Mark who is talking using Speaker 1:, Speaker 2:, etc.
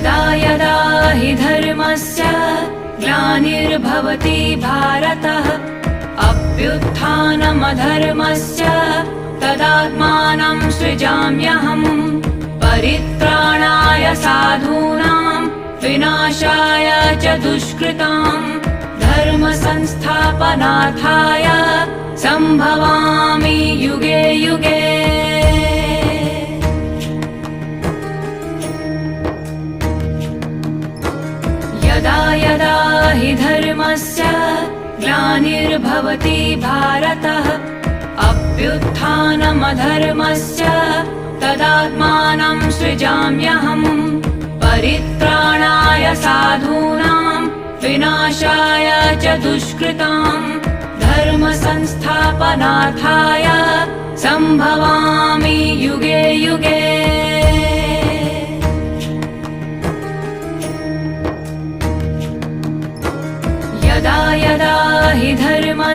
Speaker 1: यदा यदा हि धर्मस्य ग्लानिर्भवति भारत अभ्युत्थानमधर्मस्य तदात्मानं सृजाम्यहम् परित्राणाय साधूनां विनाशाय च दुष्कृताम् धर्म संस्थापनार्थाय संभवामि युगे युगे। यदा यदा हि धर्मस्य ग्लानिर्भवति भारत अभ्युत्थानमधर्मस्य तदात्मानं सृजाम्यहम् परित्राणाय साधूनां विनाशाय च दुष्कृताम् धर्म संस्थापनार्थाय संभवामि युगे युगे। यदा यदा